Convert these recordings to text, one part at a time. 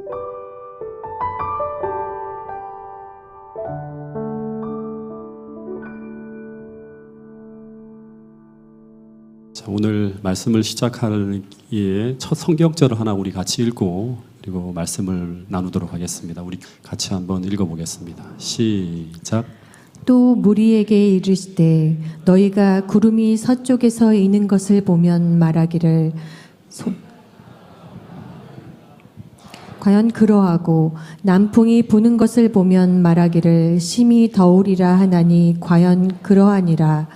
자, 오늘 말씀을 시작하기에 첫 성경절을 하나 우리 같이 읽고 그리고 말씀을 나누도록 하겠습니다. 우리 같이 한번 읽어보겠습니다. 시작. 또 무리에게 이르시되 너희가 구름이 서쪽에서 이는 것을 보면 말하기를 과연 그러하고 남풍이 부는 것을 보면 말하기를 심히 더우리라 하나니 과연 그러하니라.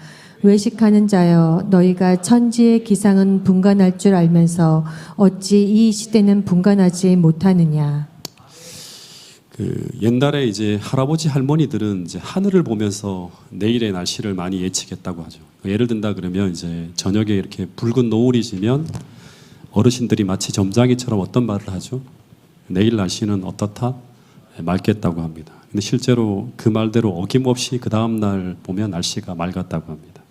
외식하는 자여 너희가 천지의 기상은 분간할 줄 알면서 어찌 이 시대는 분간하지 못하느냐. 옛날에 이제 할아버지 할머니들은 이제 하늘을 보면서 내일의 날씨를 많이 예측했다고 하죠. 예를 든다 그러면 이제 저녁에 이렇게 붉은 노을이 지면 어르신들이 마치 점장이처럼 어떤 말을 하죠? 내일 날씨는 어떻다? 맑겠다고 합니다. 근데 실제로 그 말대로 어김없이 그 다음 날 보면 날씨가 맑았다고 합니다.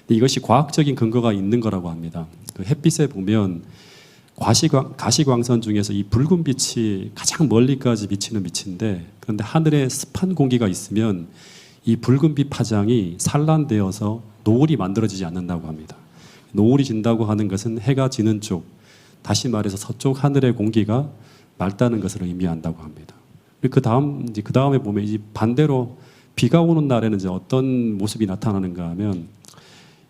근데 이것이 과학적인 근거가 있는 거라고 합니다. 그 햇빛에 보면 가시광선 중에서 이 붉은 빛이 가장 멀리까지 비치는 빛인데, 그런데 하늘에 습한 공기가 있으면 이 붉은 빛 파장이 산란되어서 노을이 만들어지지 않는다고 합니다. 노을이 진다고 하는 것은 해가 지는 쪽, 다시 말해서 서쪽 하늘의 공기가 맑다는 것을 의미한다고 합니다. 그 다음에 보면 이제 반대로 비가 오는 날에는 이제 어떤 모습이 나타나는가 하면,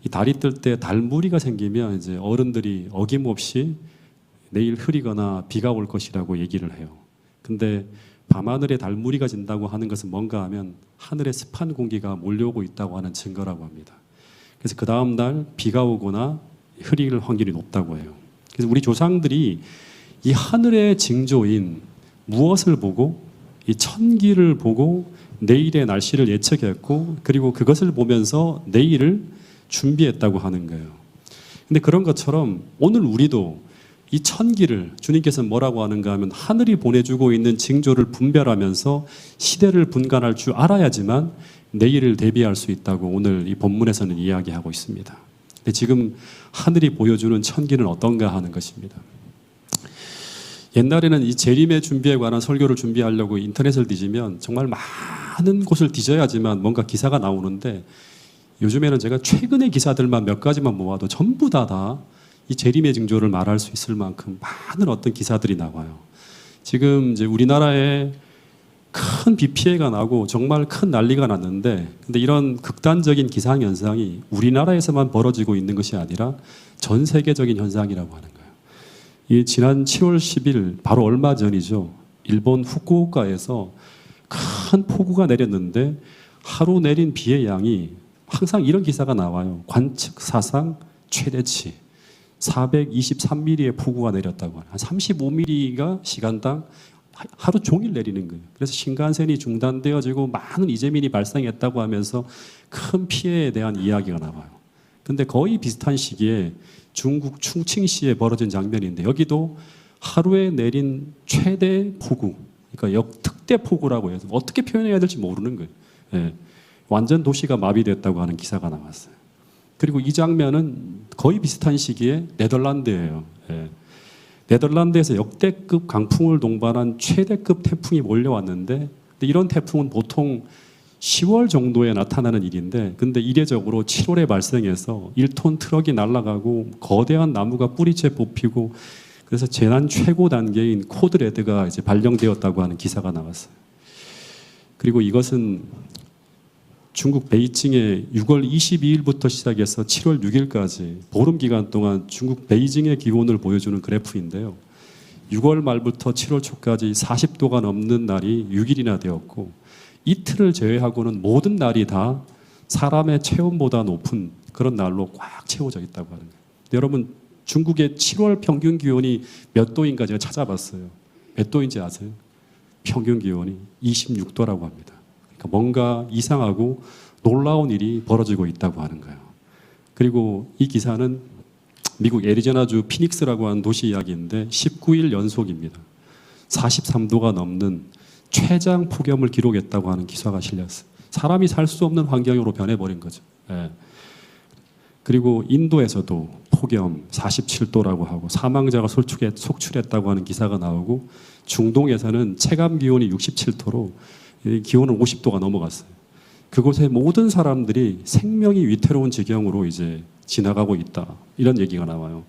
이 달이 뜰 때 달무리가 생기면 이제 어른들이 어김없이 내일 흐리거나 비가 올 것이라고 얘기를 해요. 근데 밤하늘에 달무리가 진다고 하는 것은 뭔가 하면 하늘에 습한 공기가 몰려오고 있다고 하는 증거라고 합니다. 그래서 그 다음 날 비가 오거나 흐릴 확률이 높다고 해요. 그래서 우리 조상들이 이 하늘의 징조인 무엇을 보고, 이 천기를 보고 내일의 날씨를 예측했고, 그리고 그것을 보면서 내일을 준비했다고 하는 거예요. 근데 그런 것처럼 오늘 우리도 이 천기를 주님께서 뭐라고 하는가 하면 하늘이 보내주고 있는 징조를 분별하면서 시대를 분간할 줄 알아야지만 내일을 대비할 수 있다고 오늘 이 본문에서는 이야기하고 있습니다. 근데 지금 하늘이 보여주는 천기는 어떤가 하는 것입니다. 옛날에는 이 재림의 준비에 관한 설교를 준비하려고 인터넷을 뒤지면 정말 많은 곳을 뒤져야지만 뭔가 기사가 나오는데, 요즘에는 제가 최근의 기사들만 몇 가지만 모아도 전부 다 이 재림의 징조를 말할 수 있을 만큼 많은 어떤 기사들이 나와요. 지금 이제 우리나라에 큰 비 피해가 나고 정말 큰 난리가 났는데, 근데 이런 극단적인 기상 현상이 우리나라에서만 벌어지고 있는 것이 아니라 전 세계적인 현상이라고 하는 거예요. 이 지난 7월 10일 바로 얼마 전이죠. 일본 후쿠오카에서 큰 폭우가 내렸는데 하루 내린 비의 양이, 항상 이런 기사가 나와요. 관측 사상 최대치 423mm의 폭우가 내렸다고 하는, 한 35mm가 시간당 하루 종일 내리는 거예요. 그래서 신간센이 중단되어지고 많은 이재민이 발생했다고 하면서 큰 피해에 대한 이야기가 나와요. 근데 거의 비슷한 시기에 중국 충칭시에 벌어진 장면인데, 여기도 하루에 내린 최대 폭우, 그러니까 역특대 폭우라고 해서 어떻게 표현해야 될지 모르는 거예요. 예. 완전 도시가 마비됐다고 하는 기사가 나왔어요. 그리고 이 장면은 거의 비슷한 시기에 네덜란드예요. 예. 네덜란드에서 역대급 강풍을 동반한 최대급 태풍이 몰려왔는데, 근데 이런 태풍은 보통 10월 정도에 나타나는 일인데, 근데 이례적으로 7월에 발생해서 1톤 트럭이 날아가고 거대한 나무가 뿌리째 뽑히고, 그래서 재난 최고 단계인 코드레드가 이제 발령되었다고 하는 기사가 나왔어요. 그리고 이것은 중국 베이징에 6월 22일부터 시작해서 7월 6일까지 보름 기간 동안 중국 베이징의 기온을 보여주는 그래프인데요. 6월 말부터 7월 초까지 40도가 넘는 날이 6일이나 되었고, 이틀을 제외하고는 모든 날이 다 사람의 체온보다 높은 그런 날로 꽉 채워져 있다고 하는 거예요. 여러분, 중국의 7월 평균 기온이 몇 도인가 제가 찾아봤어요. 몇 도인지 아세요? 평균 기온이 26도라고 합니다. 뭔가 이상하고 놀라운 일이 벌어지고 있다고 하는 거예요. 그리고 이 기사는 미국 애리조나주 피닉스라고 하는 도시 이야기인데 19일 연속입니다. 43도가 넘는 최장 폭염을 기록했다고 하는 기사가 실렸어요. 사람이 살 수 없는 환경으로 변해버린 거죠. 예. 그리고 인도에서도 폭염 47도라고 하고 사망자가 속출했다고 하는 기사가 나오고 중동에서는 체감 기온이 67도로 기온은 50도가 넘어갔어요. 그곳의 모든 사람들이 생명이 위태로운 지경으로 이제 지나가고 있다. 이런 얘기가 나와요.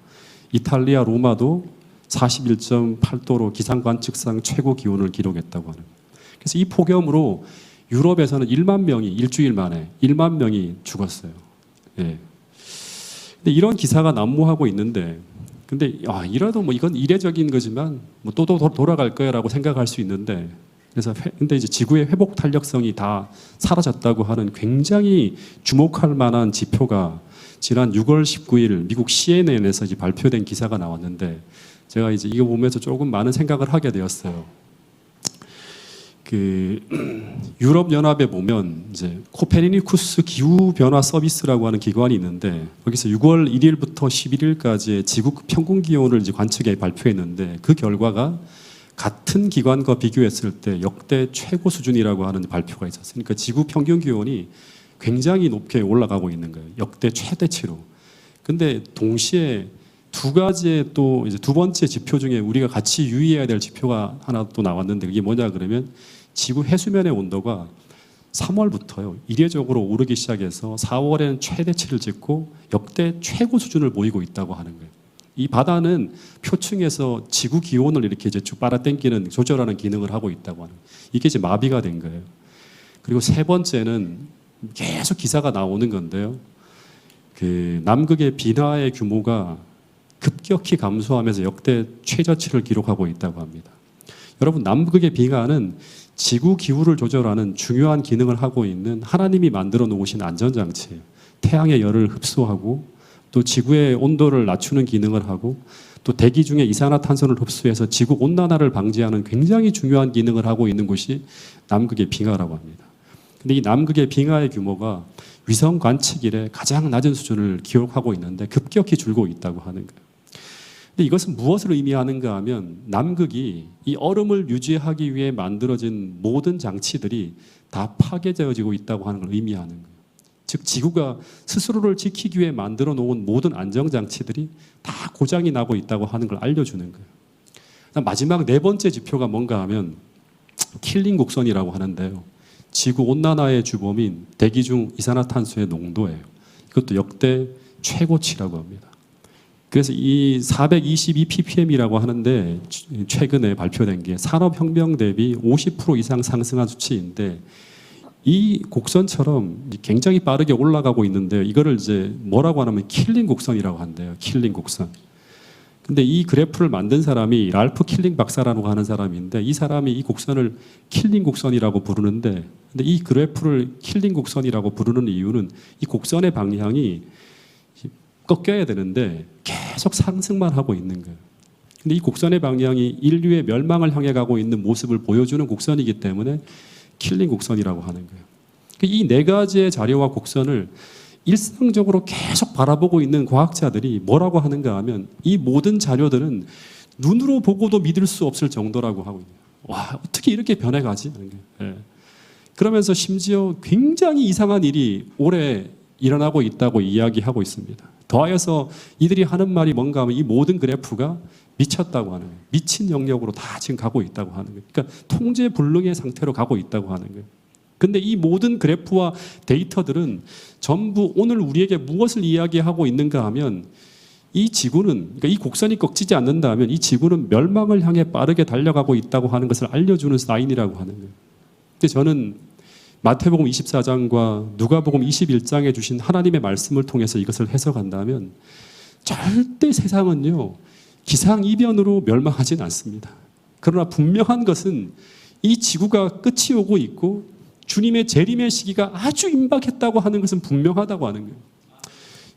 이탈리아 로마도 41.8도로 기상관측상 최고 기온을 기록했다고 하는. 그래서 이 폭염으로 유럽에서는 1만 명이 일주일 만에 1만 명이 죽었어요. 예. 근데 이런 기사가 난무하고 있는데, 근데 이래도 뭐 이건 이례적인 거지만 뭐 또 돌아갈 거야라고 생각할 수 있는데, 그래서 근데 이제 지구의 회복 탄력성이 다 사라졌다고 하는 굉장히 주목할 만한 지표가 지난 6월 19일 미국 CNN에서 이제 발표된 기사가 나왔는데, 제가 이제 이거 보면서 조금 많은 생각을 하게 되었어요. 그 유럽 연합에 보면 이제 코페르니쿠스 기후 변화 서비스라고 하는 기관이 있는데, 거기서 6월 1일부터 11일까지의 지구 평균 기온을 이제 관측해 발표했는데, 그 결과가 같은 기관과 비교했을 때 역대 최고 수준이라고 하는 발표가 있었어요. 그러니까 지구 평균 기온이 굉장히 높게 올라가고 있는 거예요. 역대 최대치로. 근데 동시에 두 가지의 또 이제 두 번째 지표 중에 우리가 같이 유의해야 될 지표가 하나 또 나왔는데, 그게 뭐냐 그러면 지구 해수면의 온도가 3월부터요 이례적으로 오르기 시작해서 4월에는 최대치를 찍고 역대 최고 수준을 보이고 있다고 하는 거예요. 이 바다는 표층에서 지구 기온을 이렇게 이제 쭉 빨아당기는 조절하는 기능을 하고 있다고 하는 거예요. 이게 이제 마비가 된 거예요. 그리고 세 번째는 계속 기사가 나오는 건데요. 그 남극의 빙하의 규모가 급격히 감소하면서 역대 최저치를 기록하고 있다고 합니다. 여러분, 남극의 빙하는 지구 기후를 조절하는 중요한 기능을 하고 있는 하나님이 만들어 놓으신 안전장치예요. 태양의 열을 흡수하고 또 지구의 온도를 낮추는 기능을 하고 또 대기 중에 이산화탄소를 흡수해서 지구 온난화를 방지하는 굉장히 중요한 기능을 하고 있는 곳이 남극의 빙하라고 합니다. 근데 이 남극의 빙하의 규모가 위성 관측 이래 가장 낮은 수준을 기록하고 있는데 급격히 줄고 있다고 하는 거예요. 근데 이것은 무엇을 의미하는가 하면 남극이 이 얼음을 유지하기 위해 만들어진 모든 장치들이 다 파괴되어지고 있다고 하는 걸 의미하는 거예요. 즉 지구가 스스로를 지키기 위해 만들어 놓은 모든 안정장치들이 다 고장이 나고 있다고 하는 걸 알려주는 거예요. 마지막 네 번째 지표가 뭔가 하면 킬링 곡선이라고 하는데요. 지구 온난화의 주범인 대기 중 이산화탄소의 농도예요. 이것도 역대 최고치라고 합니다. 그래서 이 422 ppm이라고 하는데 최근에 발표된 게 산업혁명 대비 50% 이상 상승한 수치인데, 이 곡선처럼 굉장히 빠르게 올라가고 있는데 이거를 이제 뭐라고 하냐면 킬링 곡선이라고 한대요. 킬링 곡선. 근데 이 그래프를 만든 사람이 랄프 킬링 박사라고 하는 사람인데, 이 사람이 이 곡선을 킬링 곡선이라고 부르는데, 근데 이 그래프를 킬링 곡선이라고 부르는 이유는 이 곡선의 방향이 꺾여야 되는데 계속 상승만 하고 있는 거예요. 근데 이 곡선의 방향이 인류의 멸망을 향해 가고 있는 모습을 보여주는 곡선이기 때문에 킬링 곡선이라고 하는 거예요. 이 네 가지의 자료와 곡선을 일상적으로 계속 바라보고 있는 과학자들이 뭐라고 하는가 하면 이 모든 자료들은 눈으로 보고도 믿을 수 없을 정도라고 하고 있네요. 와, 어떻게 이렇게 변해가지? 예. 그러면서 심지어 굉장히 이상한 일이 올해 일어나고 있다고 이야기하고 있습니다. 더하여서 이들이 하는 말이 뭔가 하면 이 모든 그래프가 미쳤다고 하는 거예요. 미친 영역으로 다 지금 가고 있다고 하는 거예요. 그러니까 통제 불능의 상태로 가고 있다고 하는 거예요. 근데 이 모든 그래프와 데이터들은 전부 오늘 우리에게 무엇을 이야기하고 있는가 하면 이 지구는, 그러니까 이 곡선이 꺾이지 않는다면 이 지구는 멸망을 향해 빠르게 달려가고 있다고 하는 것을 알려주는 사인이라고 하는 거예요. 근데 저는 마태복음 24장과 누가복음 21장에 주신 하나님의 말씀을 통해서 이것을 해석한다면 절대 세상은요 기상이변으로 멸망하진 않습니다. 그러나 분명한 것은 이 지구가 끝이 오고 있고 주님의 재림의 시기가 아주 임박했다고 하는 것은 분명하다고 하는 거예요.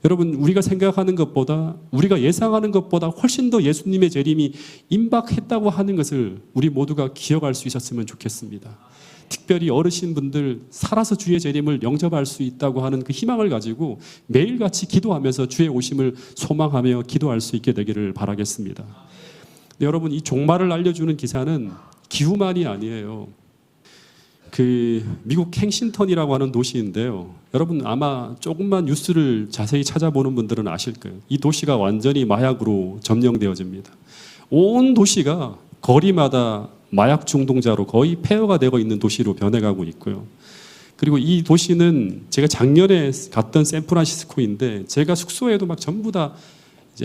여러분, 우리가 생각하는 것보다, 우리가 예상하는 것보다 훨씬 더 예수님의 재림이 임박했다고 하는 것을 우리 모두가 기억할 수 있었으면 좋겠습니다. 특별히 어르신분들 살아서 주의 재림을 영접할 수 있다고 하는 그 희망을 가지고 매일같이 기도하면서 주의 오심을 소망하며 기도할 수 있게 되기를 바라겠습니다. 여러분, 이 종말을 알려주는 기사는 기후만이 아니에요. 미국 캥싱턴이라고 하는 도시인데요. 여러분 아마 조금만 뉴스를 자세히 찾아보는 분들은 아실 거예요. 이 도시가 완전히 마약으로 점령되어집니다. 온 도시가 거리마다 마약 중독자로 거의 폐허가 되고 있는 도시로 변해가고 있고요. 그리고 이 도시는 제가 작년에 갔던 샌프란시스코인데 제가 숙소에도 막 전부 다 이제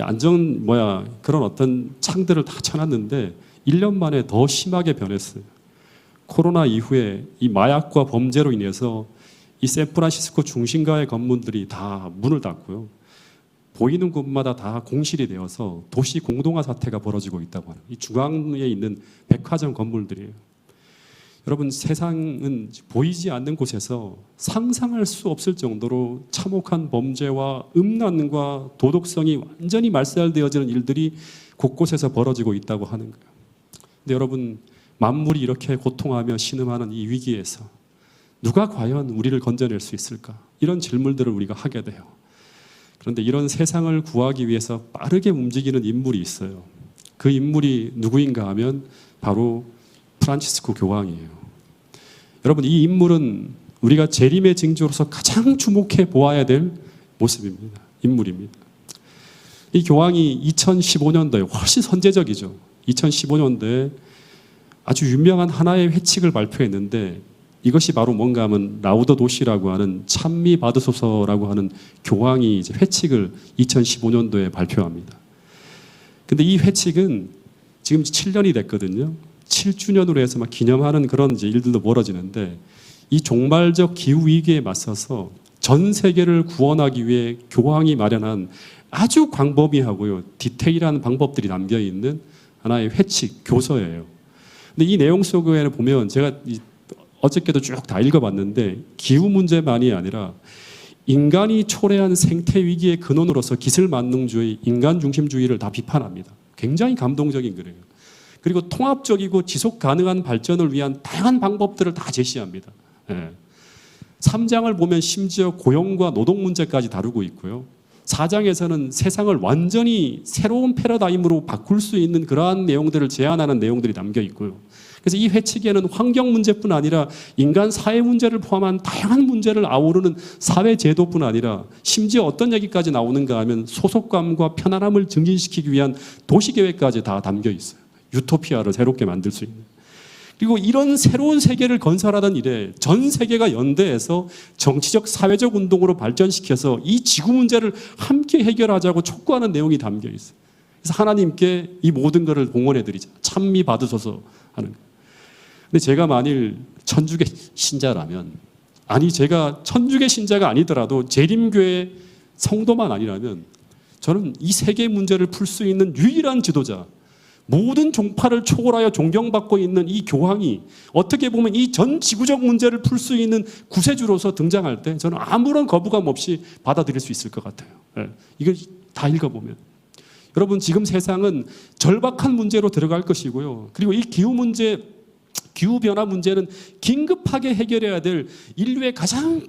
그런 어떤 창들을 다 쳐놨는데 1년 만에 더 심하게 변했어요. 코로나 이후에 이 마약과 범죄로 인해서 이 샌프란시스코 중심가의 건물들이 다 문을 닫고요. 보이는 곳마다 다 공실이 되어서 도시 공동화 사태가 벌어지고 있다고 하는 이 중앙에 있는 백화점 건물들이에요. 여러분 세상은 보이지 않는 곳에서 상상할 수 없을 정도로 참혹한 범죄와 음란과 도덕성이 완전히 말살되어지는 일들이 곳곳에서 벌어지고 있다고 하는 거예요. 근데 여러분 만물이 이렇게 고통하며 신음하는 이 위기에서 누가 과연 우리를 건져낼 수 있을까? 이런 질문들을 우리가 하게 돼요. 그런데 이런 세상을 구하기 위해서 빠르게 움직이는 인물이 있어요. 그 인물이 누구인가 하면 바로 프란치스코 교황이에요. 여러분 이 인물은 우리가 재림의 징조로서 가장 주목해 보아야 될 인물입니다. 이 교황이 2015년도에 훨씬 선제적이죠. 2015년도에 아주 유명한 하나의 회칙을 발표했는데 이것이 바로 뭔가 하면 라우더 도시라고 하는 찬미 받으소서라고 하는 교황이 이제 회칙을 2015년도에 발표합니다. 근데 이 회칙은 지금 7년이 됐거든요. 7주년으로 해서 막 기념하는 그런 이제 일들도 벌어지는데 이 종말적 기후 위기에 맞서서 전 세계를 구원하기 위해 교황이 마련한 아주 광범위하고요 디테일한 방법들이 담겨 있는 하나의 회칙 교서예요. 근데 이 내용 속에 보면 제가 어저께도 쭉 다 읽어봤는데 기후 문제만이 아니라 인간이 초래한 생태 위기의 근원으로서 기술만능주의, 인간 중심주의를 다 비판합니다. 굉장히 감동적인 글이에요. 그리고 통합적이고 지속 가능한 발전을 위한 다양한 방법들을 다 제시합니다. 3장을 보면 심지어 고용과 노동 문제까지 다루고 있고요. 4장에서는 세상을 완전히 새로운 패러다임으로 바꿀 수 있는 그러한 내용들을 제안하는 내용들이 담겨 있고요. 그래서 이 회칙에는 환경 문제뿐 아니라 인간 사회 문제를 포함한 다양한 문제를 아우르는 사회 제도뿐 아니라 심지어 어떤 얘기까지 나오는가 하면 소속감과 편안함을 증진시키기 위한 도시계획까지 다 담겨 있어요. 유토피아를 새롭게 만들 수 있는. 그리고 이런 새로운 세계를 건설하던 일에 전 세계가 연대해서 정치적 사회적 운동으로 발전시켜서 이 지구 문제를 함께 해결하자고 촉구하는 내용이 담겨 있어요. 그래서 하나님께 이 모든 것을 봉헌해드리자. 찬미 받으소서 하는 거예요. 근데 제가 만일 천주교 신자라면, 아니 제가 천주교 신자가 아니더라도 재림교회 성도만 아니라면 저는 이 세계 문제를 풀 수 있는 유일한 지도자, 모든 종파를 초월하여 존경받고 있는 이 교황이 어떻게 보면 이 전 지구적 문제를 풀 수 있는 구세주로서 등장할 때 저는 아무런 거부감 없이 받아들일 수 있을 것 같아요. 이걸 다 읽어보면. 여러분 지금 세상은 절박한 문제로 들어갈 것이고요. 그리고 이 기후변화 문제는 긴급하게 해결해야 될 인류의 가장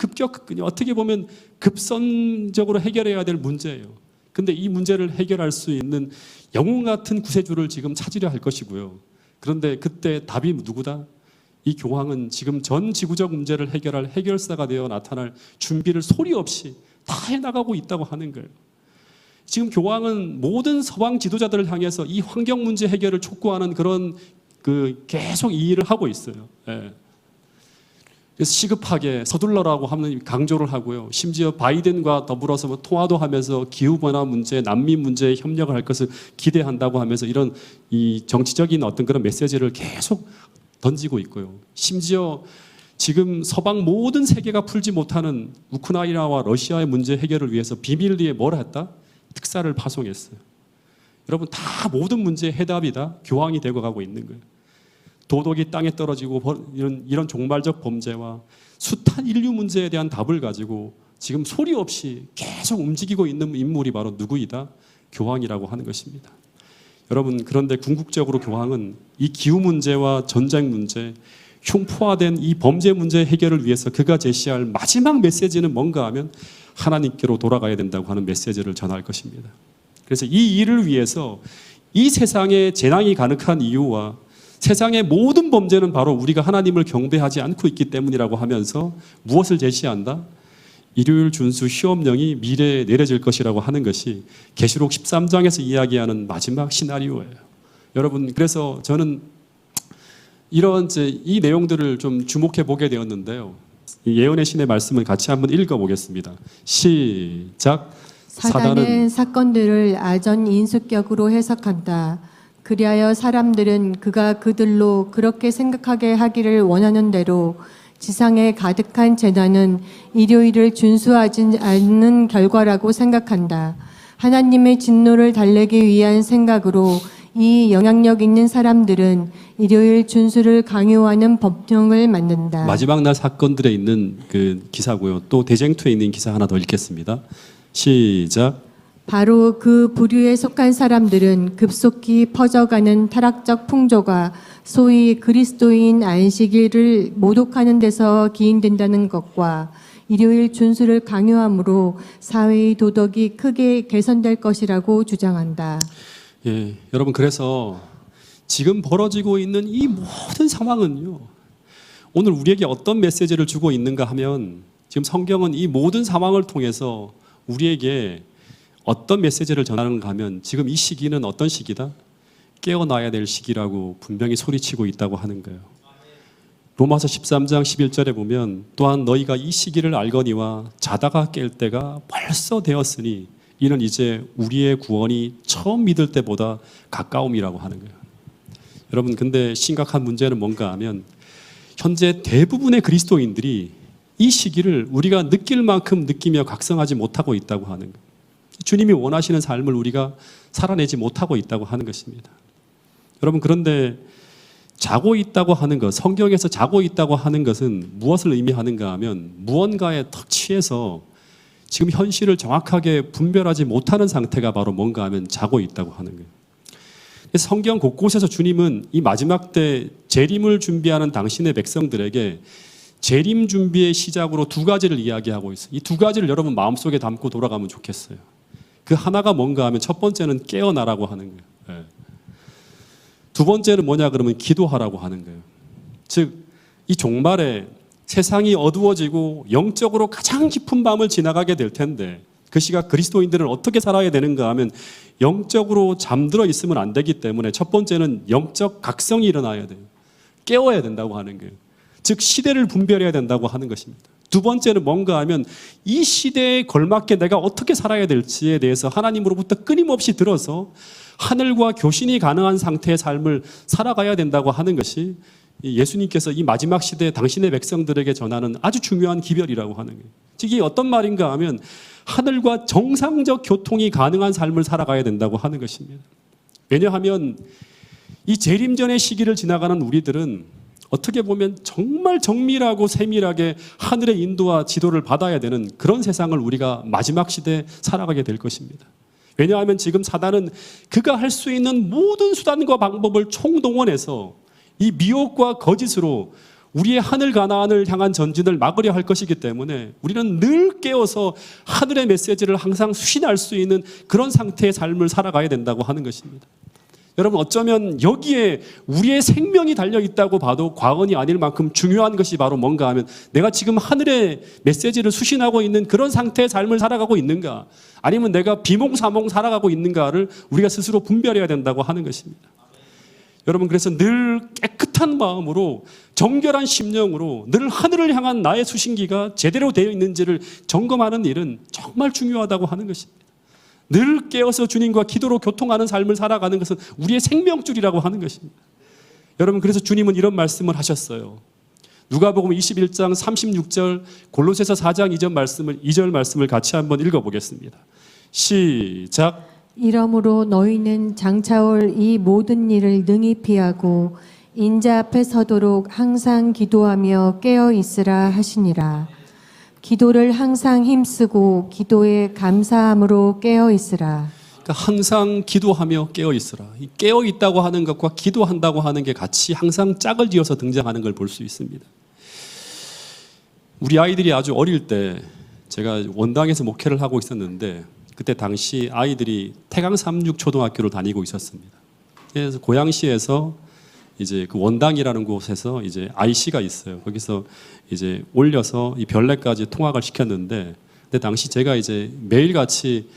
어떻게 보면 급선적으로 해결해야 될 문제예요. 근데 이 문제를 해결할 수 있는 영웅 같은 구세주를 지금 찾으려 할 것이고요. 그런데 그때 답이 누구다? 이 교황은 지금 전 지구적 문제를 해결할 해결사가 되어 나타날 준비를 소리 없이 다 해나가고 있다고 하는 거예요. 지금 교황은 모든 서방 지도자들을 향해서 이 환경 문제 해결을 촉구하는 그런 계속 이 일을 하고 있어요. 그래서 시급하게 서둘러라고 하는 강조를 하고요. 심지어 바이든과 더불어서 통화도 하면서 기후변화 문제, 난민 문제에 협력을 할 것을 기대한다고 하면서 이런 이 정치적인 어떤 그런 메시지를 계속 던지고 있고요. 심지어 지금 서방 모든 세계가 풀지 못하는 우크라이나와 러시아의 문제 해결을 위해서 비밀리에 뭘 했다? 특사를 파송했어요. 여러분 다 모든 문제의 해답이다 교황이 되고 가고 있는 거예요. 도덕이 땅에 떨어지고 이런 종말적 범죄와 숱한 인류 문제에 대한 답을 가지고 지금 소리 없이 계속 움직이고 있는 인물이 바로 누구이다? 교황이라고 하는 것입니다. 여러분 그런데 궁극적으로 교황은 이 기후 문제와 전쟁 문제, 흉포화된 이 범죄 문제 해결을 위해서 그가 제시할 마지막 메시지는 뭔가 하면 하나님께로 돌아가야 된다고 하는 메시지를 전할 것입니다. 그래서 이 일을 위해서 이 세상에 재난이 가득한 이유와 세상의 모든 범죄는 바로 우리가 하나님을 경배하지 않고 있기 때문이라고 하면서 무엇을 제시한다? 일요일 준수 시험령이 미래에 내려질 것이라고 하는 것이 계시록 13장에서 이야기하는 마지막 시나리오예요. 여러분, 그래서 저는 이런 이 내용들을 좀 주목해 보게 되었는데요. 이 예언의 신의 말씀을 같이 한번 읽어보겠습니다. 시작. 사단은 사건들을 아전 인수격으로 해석한다. 그리하여 사람들은 그가 그들로 그렇게 생각하게 하기를 원하는 대로 지상에 가득한 재난은 일요일을 준수하지 않는 결과라고 생각한다. 하나님의 진노를 달래기 위한 생각으로 이 영향력 있는 사람들은 일요일 준수를 강요하는 법령을 만든다. 마지막 날 사건들에 있는 그 기사고요. 또 대쟁투에 있는 기사 하나 더 읽겠습니다. 시작. 바로 그 부류에 속한 사람들은 급속히 퍼져가는 타락적 풍조가 소위 그리스도인 안식일을 모독하는 데서 기인된다는 것과 일요일 준수를 강요함으로 사회의 도덕이 크게 개선될 것이라고 주장한다. 예, 여러분, 그래서 지금 벌어지고 있는 이 모든 상황은요, 오늘 우리에게 어떤 메시지를 주고 있는가 하면 지금 성경은 이 모든 상황을 통해서 우리에게 어떤 메시지를 전하는가 하면 지금 이 시기는 어떤 시기다? 깨어나야 될 시기라고 분명히 소리치고 있다고 하는 거예요. 로마서 13장 11절에 보면 또한 너희가 이 시기를 알거니와 자다가 깰 때가 벌써 되었으니 이는 이제 우리의 구원이 처음 믿을 때보다 가까움이라고 하는 거예요. 여러분, 근데 심각한 문제는 뭔가 하면 현재 대부분의 그리스도인들이 이 시기를 우리가 느낄 만큼 느끼며 각성하지 못하고 있다고 하는 거예요. 주님이 원하시는 삶을 우리가 살아내지 못하고 있다고 하는 것입니다. 여러분, 그런데 자고 있다고 하는 것, 성경에서 자고 있다고 하는 것은 무엇을 의미하는가 하면 무언가에 턱 취해서 지금 현실을 정확하게 분별하지 못하는 상태가 바로 뭔가 하면 자고 있다고 하는 거예요. 성경 곳곳에서 주님은 이 마지막 때 재림을 준비하는 당신의 백성들에게 재림 준비의 시작으로 두 가지를 이야기하고 있어요. 이 두 가지를 여러분 마음속에 담고 돌아가면 좋겠어요. 그 하나가 뭔가 하면 첫 번째는 깨어나라고 하는 거예요. 네. 두 번째는 뭐냐 그러면 기도하라고 하는 거예요. 즉, 이 종말에 세상이 어두워지고 영적으로 가장 깊은 밤을 지나가게 될 텐데 그 시각 그리스도인들은 어떻게 살아야 되는가 하면 영적으로 잠들어 있으면 안 되기 때문에 첫 번째는 영적 각성이 일어나야 돼요. 깨워야 된다고 하는 거예요. 즉, 시대를 분별해야 된다고 하는 것입니다. 두 번째는 뭔가 하면 이 시대에 걸맞게 내가 어떻게 살아야 될지에 대해서 하나님으로부터 끊임없이 들어서 하늘과 교신이 가능한 상태의 삶을 살아가야 된다고 하는 것이 예수님께서 이 마지막 시대에 당신의 백성들에게 전하는 아주 중요한 기별이라고 하는 거예요. 즉, 이게 어떤 말인가 하면 하늘과 정상적 교통이 가능한 삶을 살아가야 된다고 하는 것입니다. 왜냐하면 이 재림전의 시기를 지나가는 우리들은 어떻게 보면 정말 정밀하고 세밀하게 하늘의 인도와 지도를 받아야 되는 그런 세상을 우리가 마지막 시대에 살아가게 될 것입니다. 왜냐하면 지금 사단은 그가 할 수 있는 모든 수단과 방법을 총동원해서 이 미혹과 거짓으로 우리의 하늘 가나안을 향한 전진을 막으려 할 것이기 때문에 우리는 늘 깨어서 하늘의 메시지를 항상 수신할 수 있는 그런 상태의 삶을 살아가야 된다고 하는 것입니다. 여러분, 어쩌면 여기에 우리의 생명이 달려있다고 봐도 과언이 아닐 만큼 중요한 것이 바로 뭔가 하면 내가 지금 하늘의 메시지를 수신하고 있는 그런 상태의 삶을 살아가고 있는가, 아니면 내가 비몽사몽 살아가고 있는가를 우리가 스스로 분별해야 된다고 하는 것입니다. 여러분, 그래서 늘 깨끗한 마음으로 정결한 심령으로 늘 하늘을 향한 나의 수신기가 제대로 되어 있는지를 점검하는 일은 정말 중요하다고 하는 것입니다. 늘 깨어서 주님과 기도로 교통하는 삶을 살아가는 것은 우리의 생명줄이라고 하는 것입니다. 여러분, 그래서 주님은 이런 말씀을 하셨어요. 누가복음 21장 36절, 골로새서 4장 2절 말씀을 같이 한번 읽어보겠습니다. 시작. 이러므로 너희는 장차올 이 모든 일을 능히 피하고 인자 앞에 서도록 항상 기도하며 깨어 있으라 하시니라. 기도를 항상 힘쓰고 기도에 감사함으로 깨어 있으라. 그러니까 항상 기도하며 깨어 있으라. 깨어 있다고 하는 것과 기도한다고 하는 게 같이 항상 짝을 지어서 등장하는 걸 볼 수 있습니다. 우리 아이들이 아주 어릴 때 제가 원당에서 목회를 하고 있었는데 그때 당시 아이들이 태강 36초등학교를 다니고 있었습니다. 그래서 고양시에서 이제 그 원당이라는 곳에서 이제 IC가 있어요. 거기서 이제 올려서 이 별내까지 통학을 시켰는데, 근데 당시 제가 이제 매일같이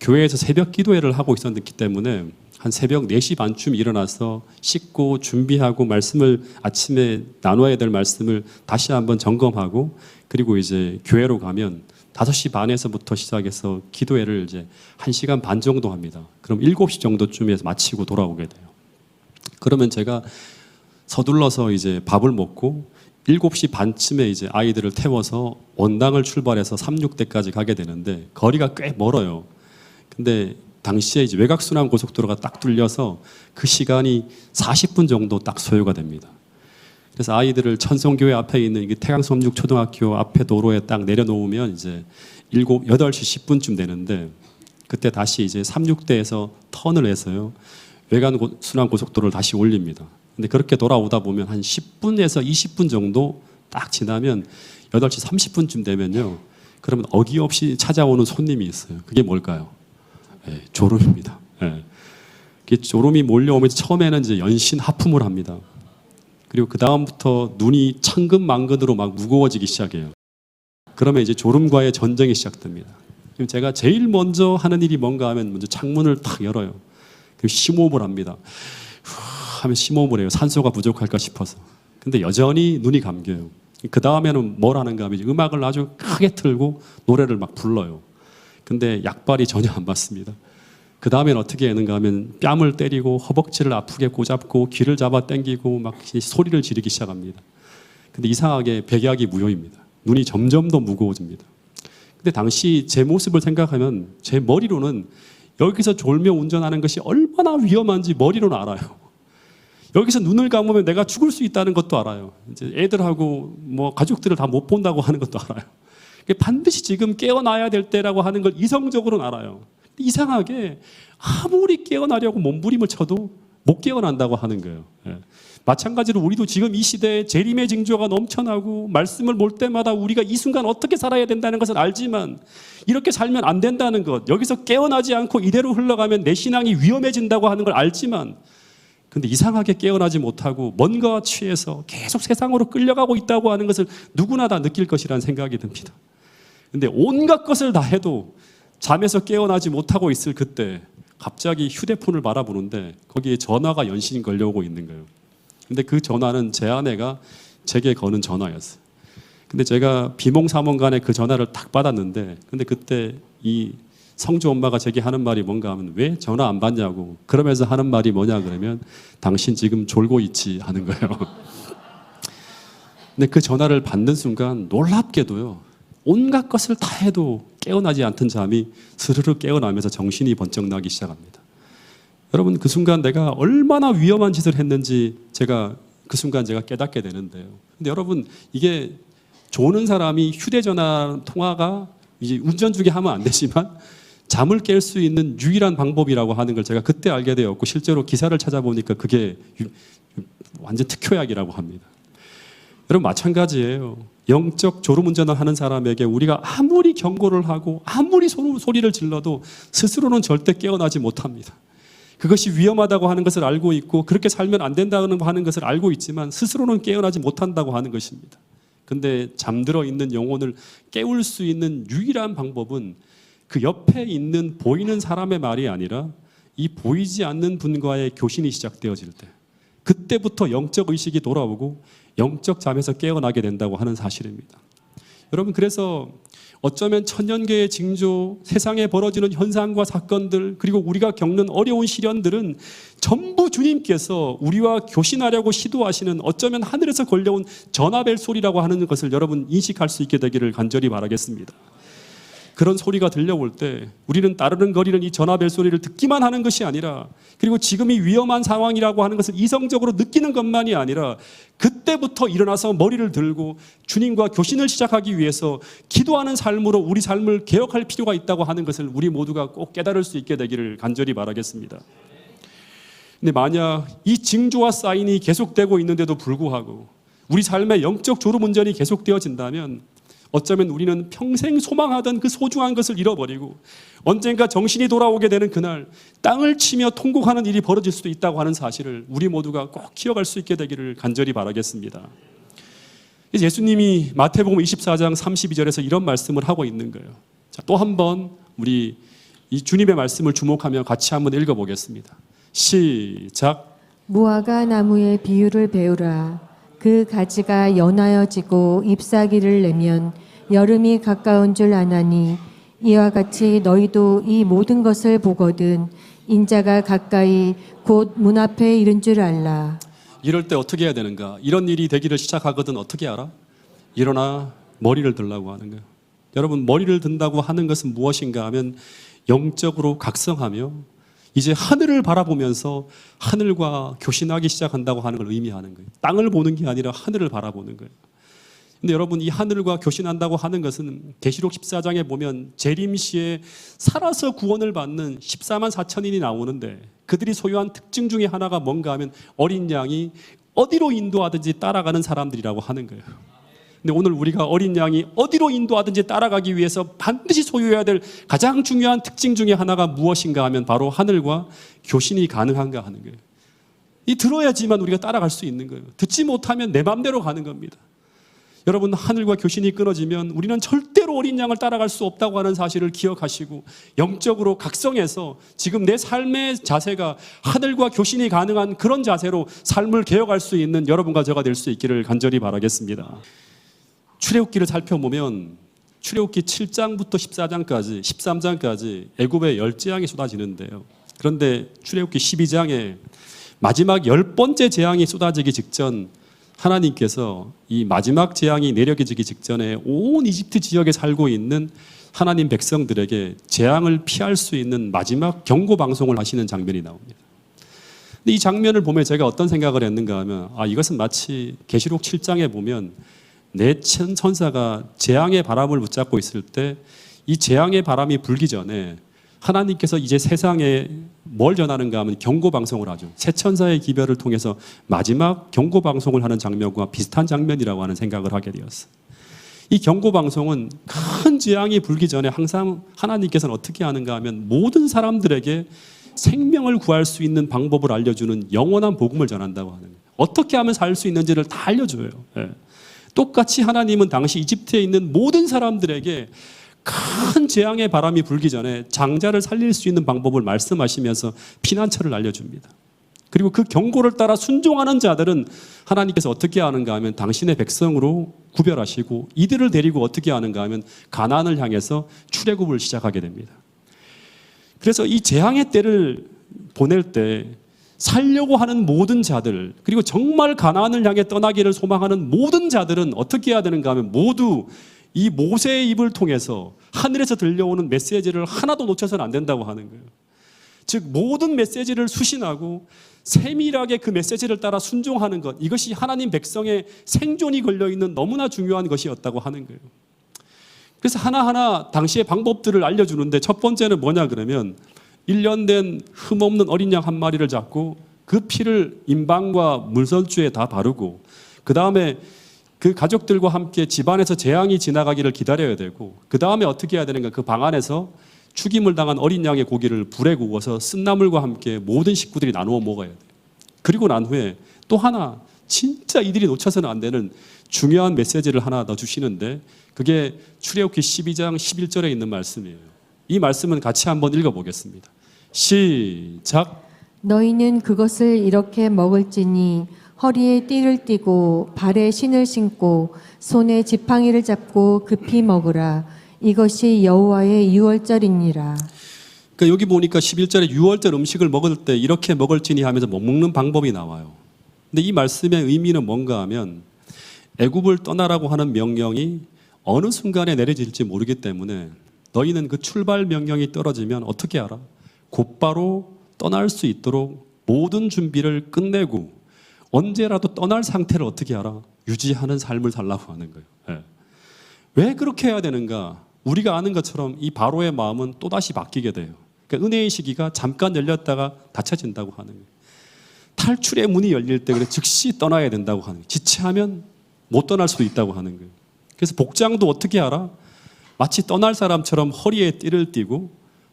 교회에서 새벽 기도회를 하고 있었기 때문에 한 새벽 4시 반쯤 일어나서 씻고 준비하고 말씀을 아침에 나눠야 될 말씀을 다시 한번 점검하고, 그리고 이제 교회로 가면 5시 반에서부터 시작해서 기도회를 이제 1시간 반 정도 합니다. 그럼 7시 정도쯤에서 마치고 돌아오게 돼요. 그러면 제가 서둘러서 이제 밥을 먹고 7시 반쯤에 이제 아이들을 태워서 원당을 출발해서 36대까지 가게 되는데 거리가 꽤 멀어요. 근데 당시에 이제 외곽순환 고속도로가 딱 뚫려서 그 시간이 40분 정도 딱 소요가 됩니다. 그래서 아이들을 천성교회 앞에 있는 태강섬육초등학교 앞에 도로에 딱 내려놓으면 이제 8시 10분쯤 되는데, 그때 다시 이제 36대에서 턴을 해서요, 외곽순환 고속도로를 다시 올립니다. 근데 그렇게 돌아오다 보면 한 10분에서 20분 정도 딱 지나면 8시 30분쯤 되면요, 그러면 어김없이 찾아오는 손님이 있어요. 그게 뭘까요? 네, 졸음입니다. 네. 졸음이 몰려오면서 처음에는 이제 연신 하품을 합니다. 그리고 그 다음부터 눈이 천근만근으로 막 무거워지기 시작해요. 그러면 이제 졸음과의 전쟁이 시작됩니다. 그럼 제가 제일 먼저 하는 일이 뭔가 하면 먼저 창문을 탁 열어요. 그리고 심호흡을 합니다. 하면 심호흡을 해요. 산소가 부족할까 싶어서. 근데 여전히 눈이 감겨요. 그 다음에는 뭘 하는가 하면 음악을 아주 크게 틀고 노래를 막 불러요. 근데 약발이 전혀 안 맞습니다. 그 다음엔 어떻게 하는가 하면 뺨을 때리고 허벅지를 아프게 꼬잡고 귀를 잡아 당기고 막 소리를 지르기 시작합니다. 근데 이상하게 백약이 무효입니다. 눈이 점점 더 무거워집니다. 근데 당시 제 모습을 생각하면 제 머리로는 여기서 졸며 운전하는 것이 얼마나 위험한지 머리로는 알아요. 여기서 눈을 감으면 내가 죽을 수 있다는 것도 알아요. 이제 애들하고 뭐 가족들을 다 못 본다고 하는 것도 알아요. 반드시 지금 깨어나야 될 때라고 하는 걸 이성적으로는 알아요. 이상하게 아무리 깨어나려고 몸부림을 쳐도 못 깨어난다고 하는 거예요. 예. 마찬가지로 우리도 지금 이 시대에 재림의 징조가 넘쳐나고 말씀을 볼 때마다 우리가 이 순간 어떻게 살아야 된다는 것을 알지만 이렇게 살면 안 된다는 것, 여기서 깨어나지 않고 이대로 흘러가면 내 신앙이 위험해진다고 하는 걸 알지만, 근데 이상하게 깨어나지 못하고 뭔가 취해서 계속 세상으로 끌려가고 있다고 하는 것을 누구나 다 느낄 것이라는 생각이 듭니다. 근데 온갖 것을 다 해도 잠에서 깨어나지 못하고 있을 그때 갑자기 휴대폰을 바라보는데 거기에 전화가 연신 걸려오고 있는 거예요. 근데 그 전화는 제 아내가 제게 거는 전화였어요. 근데 제가 비몽사몽간에 그 전화를 딱 받았는데, 근데 그때 이 성주 엄마가 제게 하는 말이 뭔가 하면 왜 전화 안 받냐고, 그러면서 하는 말이 뭐냐 그러면 당신 지금 졸고 있지 하는 거예요. 근데 그 전화를 받는 순간 놀랍게도요, 온갖 것을 다 해도 깨어나지 않던 잠이 스르르 깨어나면서 정신이 번쩍 나기 시작합니다. 여러분, 그 순간 내가 얼마나 위험한 짓을 했는지 그 순간 제가 깨닫게 되는데요. 근데 여러분, 이게 조는 사람이 휴대전화 통화가 이제 운전 중에 하면 안 되지만 잠을 깰 수 있는 유일한 방법이라고 하는 걸 제가 그때 알게 되었고, 실제로 기사를 찾아보니까 그게 완전 특효약이라고 합니다. 여러분, 마찬가지예요. 영적 졸음운전을 하는 사람에게 우리가 아무리 경고를 하고 아무리 소리를 질러도 스스로는 절대 깨어나지 못합니다. 그것이 위험하다고 하는 것을 알고 있고 그렇게 살면 안 된다고 하는 것을 알고 있지만 스스로는 깨어나지 못한다고 하는 것입니다. 근데 잠들어 있는 영혼을 깨울 수 있는 유일한 방법은 그 옆에 있는 보이는 사람의 말이 아니라 이 보이지 않는 분과의 교신이 시작되어질 때, 그때부터 영적 의식이 돌아오고 영적 잠에서 깨어나게 된다고 하는 사실입니다. 여러분, 그래서 어쩌면 천년계의 징조, 세상에 벌어지는 현상과 사건들, 그리고 우리가 겪는 어려운 시련들은 전부 주님께서 우리와 교신하려고 시도하시는 어쩌면 하늘에서 걸려온 전화벨 소리라고 하는 것을 여러분 인식할 수 있게 되기를 간절히 바라겠습니다. 그런 소리가 들려올 때 우리는 따르는 거리는 이 전화벨 소리를 듣기만 하는 것이 아니라, 그리고 지금이 위험한 상황이라고 하는 것을 이성적으로 느끼는 것만이 아니라 그때부터 일어나서 머리를 들고 주님과 교신을 시작하기 위해서 기도하는 삶으로 우리 삶을 개혁할 필요가 있다고 하는 것을 우리 모두가 꼭 깨달을 수 있게 되기를 간절히 바라겠습니다. 근데 만약 이 징조와 사인이 계속되고 있는데도 불구하고 우리 삶의 영적 졸음운전이 계속되어진다면 어쩌면 우리는 평생 소망하던 그 소중한 것을 잃어버리고 언젠가 정신이 돌아오게 되는 그날 땅을 치며 통곡하는 일이 벌어질 수도 있다고 하는 사실을 우리 모두가 꼭 기억할 수 있게 되기를 간절히 바라겠습니다. 예수님이 마태복음 24장 32절에서 이런 말씀을 하고 있는 거예요. 자, 또 한 번 우리 이 주님의 말씀을 주목하며 같이 한번 읽어보겠습니다. 시작. 무화과 나무의 비유를 배우라. 그 가지가 연하여지고 잎사귀를 내면 여름이 가까운 줄 아나니 이와 같이 너희도 이 모든 것을 보거든 인자가 가까이 곧 문 앞에 이른 줄 알라. 이럴 때 어떻게 해야 되는가? 이런 일이 되기를 시작하거든 어떻게 알아? 일어나 머리를 들라고 하는 거예요. 여러분, 머리를 든다고 하는 것은 무엇인가 하면 영적으로 각성하며 이제 하늘을 바라보면서 하늘과 교신하기 시작한다고 하는 걸 의미하는 거예요. 땅을 보는 게 아니라 하늘을 바라보는 거예요. 근데 여러분, 이 하늘과 교신한다고 하는 것은 계시록 14장에 보면 재림시에 살아서 구원을 받는 14만 4천인이 나오는데 그들이 소유한 특징 중에 하나가 뭔가 하면 어린 양이 어디로 인도하든지 따라가는 사람들이라고 하는 거예요. 근데 오늘 우리가 어린 양이 어디로 인도하든지 따라가기 위해서 반드시 소유해야 될 가장 중요한 특징 중에 하나가 무엇인가 하면 바로 하늘과 교신이 가능한가 하는 거예요. 이 들어야지만 우리가 따라갈 수 있는 거예요. 듣지 못하면 내 마음대로 가는 겁니다. 여러분, 하늘과 교신이 끊어지면 우리는 절대로 어린 양을 따라갈 수 없다고 하는 사실을 기억하시고 영적으로 각성해서 지금 내 삶의 자세가 하늘과 교신이 가능한 그런 자세로 삶을 개혁할 수 있는 여러분과 저가 될 수 있기를 간절히 바라겠습니다. 출애굽기를 살펴보면 출애굽기 7장부터 14장까지 13장까지 애굽의 10재앙이 쏟아지는데요. 그런데 출애굽기 12장에 마지막 10번째 재앙이 쏟아지기 직전 하나님께서 이 마지막 재앙이 내려지기 직전에 온 이집트 지역에 살고 있는 하나님 백성들에게 재앙을 피할 수 있는 마지막 경고 방송을 하시는 장면이 나옵니다. 근데 이 장면을 보면 제가 어떤 생각을 했는가 하면 이것은 마치 계시록 7장에 보면 내 천사가 재앙의 바람을 붙잡고 있을 때 이 재앙의 바람이 불기 전에 하나님께서 이제 세상에 뭘 전하는가 하면 경고 방송을 하죠. 새 천사의 기별을 통해서 마지막 경고 방송을 하는 장면과 비슷한 장면이라고 하는 생각을 하게 되었어요. 이 경고 방송은 큰 재앙이 불기 전에 항상 하나님께서는 어떻게 하는가 하면 모든 사람들에게 생명을 구할 수 있는 방법을 알려주는 영원한 복음을 전한다고 하는 거예요. 어떻게 하면 살 수 있는지를 다 알려줘요. 예. 똑같이 하나님은 당시 이집트에 있는 모든 사람들에게 큰 재앙의 바람이 불기 전에 장자를 살릴 수 있는 방법을 말씀하시면서 피난처를 알려줍니다. 그리고 그 경고를 따라 순종하는 자들은 하나님께서 어떻게 하는가 하면 당신의 백성으로 구별하시고 이들을 데리고 어떻게 하는가 하면 가나안을 향해서 출애굽을 시작하게 됩니다. 그래서 이 재앙의 때를 보낼 때 살려고 하는 모든 자들, 그리고 정말 가나안을 향해 떠나기를 소망하는 모든 자들은 어떻게 해야 되는가 하면 모두 이 모세의 입을 통해서 하늘에서 들려오는 메시지를 하나도 놓쳐서는 안 된다고 하는 거예요. 즉 모든 메시지를 수신하고 세밀하게 그 메시지를 따라 순종하는 것, 이것이 하나님 백성의 생존이 걸려있는 너무나 중요한 것이었다고 하는 거예요. 그래서 하나하나 당시의 방법들을 알려주는데 첫 번째는 뭐냐 그러면 1년 된 흠없는 어린 양 한 마리를 잡고 그 피를 임방과 물설주에 다 바르고 그 다음에 그 가족들과 함께 집안에서 재앙이 지나가기를 기다려야 되고 그 다음에 어떻게 해야 되는가, 그 방 안에서 죽임을 당한 어린 양의 고기를 불에 구워서 쓴나물과 함께 모든 식구들이 나누어 먹어야 돼요. 그리고 난 후에 또 하나 진짜 이들이 놓쳐서는 안 되는 중요한 메시지를 하나 더 주시는데 그게 출애굽기 12장 11절에 있는 말씀이에요. 이 말씀은 같이 한번 읽어보겠습니다. 시작. 너희는 그것을 이렇게 먹을지니 허리에 띠를 띠고 발에 신을 신고 손에 지팡이를 잡고 급히 먹으라. 이것이 여호와의 유월절이니라. 그러니까 여기 보니까 11절에 유월절 음식을 먹을 때 이렇게 먹을지니 하면서 먹는 방법이 나와요. 근데 이 말씀의 의미는 뭔가 하면 애굽을 떠나라고 하는 명령이 어느 순간에 내려질지 모르기 때문에 너희는 그 출발 명령이 떨어지면 어떻게 알아? 곧바로 떠날 수 있도록 모든 준비를 끝내고 언제라도 떠날 상태를 어떻게 알아? 유지하는 삶을 살라고 하는 거예요. 네. 왜 그렇게 해야 되는가? 우리가 아는 것처럼 이 바로의 마음은 또다시 바뀌게 돼요. 그러니까 은혜의 시기가 잠깐 열렸다가 닫혀진다고 하는 거예요. 탈출의 문이 열릴 때 그래 즉시 떠나야 된다고 하는 거예요. 지체하면 못 떠날 수도 있다고 하는 거예요. 그래서 복장도 어떻게 알아? 마치 떠날 사람처럼 허리에 띠를 띠고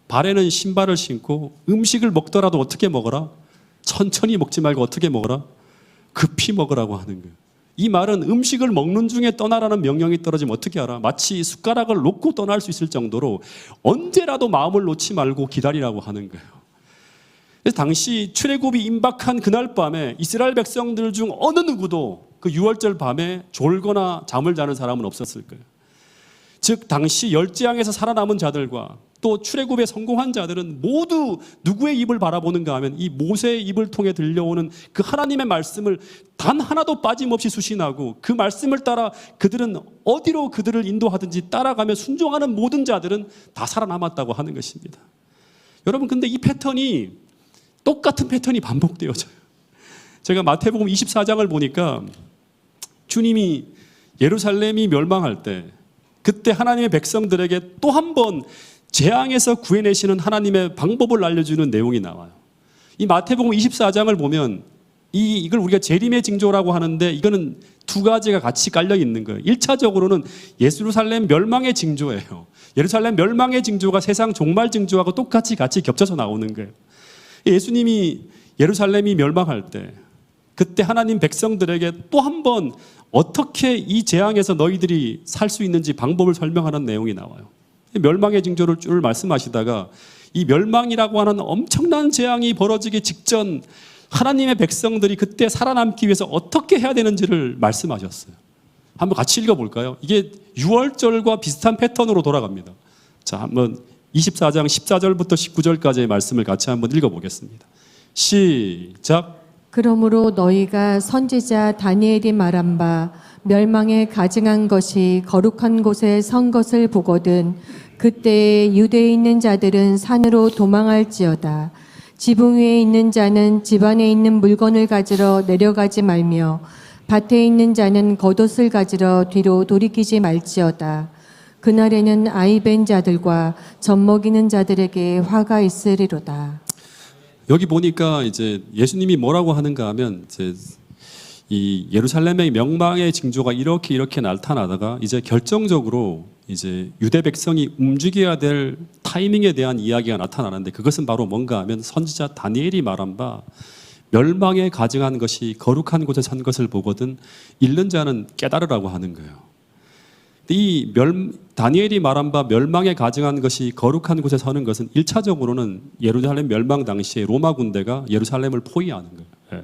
발에는 신발을 신고 음식을 먹더라도 어떻게 먹어라? 천천히 먹지 말고 어떻게 먹어라? 급히 먹으라고 하는 거예요. 이 말은 음식을 먹는 중에 떠나라는 명령이 떨어지면 어떻게 알아? 마치 숟가락을 놓고 떠날 수 있을 정도로 언제라도 마음을 놓지 말고 기다리라고 하는 거예요. 그래서 당시 출애굽이 임박한 그날 밤에 이스라엘 백성들 중 어느 누구도 그 유월절 밤에 졸거나 잠을 자는 사람은 없었을 거예요. 즉 당시 열재앙에서 살아남은 자들과 또 출애굽에 성공한 자들은 모두 누구의 입을 바라보는가 하면 이 모세의 입을 통해 들려오는 그 하나님의 말씀을 단 하나도 빠짐없이 수신하고 그 말씀을 따라 그들은 어디로 그들을 인도하든지 따라가며 순종하는 모든 자들은 다 살아남았다고 하는 것입니다. 여러분 근데 이 패턴이 똑같은 패턴이 반복되어져요. 제가 마태복음 24장을 보니까 주님이 예루살렘이 멸망할 때 그때 하나님의 백성들에게 또 한 번 재앙에서 구해내시는 하나님의 방법을 알려주는 내용이 나와요. 이 마태복음 24장을 보면 이걸 우리가 재림의 징조라고 하는데 이거는 두 가지가 같이 깔려 있는 거예요. 1차적으로는 예루살렘 멸망의 징조예요. 예루살렘 멸망의 징조가 세상 종말 징조하고 똑같이 같이 겹쳐서 나오는 거예요. 예수님이 예루살렘이 멸망할 때 그때 하나님 백성들에게 또 한 번 어떻게 이 재앙에서 너희들이 살 수 있는지 방법을 설명하는 내용이 나와요. 멸망의 징조를 쭉 말씀하시다가 이 멸망이라고 하는 엄청난 재앙이 벌어지기 직전 하나님의 백성들이 그때 살아남기 위해서 어떻게 해야 되는지를 말씀하셨어요. 한번 같이 읽어볼까요? 이게 유월절과 비슷한 패턴으로 돌아갑니다. 자, 한번 24장 14절부터 19절까지의 말씀을 같이 한번 읽어보겠습니다. 시작. 그러므로 너희가 선지자 다니엘이 말한 바 멸망에 가증한 것이 거룩한 곳에 선 것을 보거든 그때 유대에 있는 자들은 산으로 도망할지어다. 지붕 위에 있는 자는 집 안에 있는 물건을 가지러 내려가지 말며 밭에 있는 자는 겉옷을 가지러 뒤로 돌이키지 말지어다. 그날에는 아이 벤 자들과 젖 먹이는 자들에게 화가 있으리로다. 여기 보니까 이제 예수님이 뭐라고 하는가 하면 이제 이 예루살렘의 명망의 징조가 이렇게 나타나다가 이제 결정적으로 이제 유대 백성이 움직여야 될 타이밍에 대한 이야기가 나타나는데 그것은 바로 뭔가 하면 선지자 다니엘이 말한 바 멸망에 가증한 것이 거룩한 곳에 선 것을 보거든 읽는 자는 깨달으라고 하는 거예요. 이 다니엘이 말한 바 멸망에 가증한 것이 거룩한 곳에 서는 것은 1차적으로는 예루살렘 멸망 당시에 로마 군대가 예루살렘을 포위하는 거예요.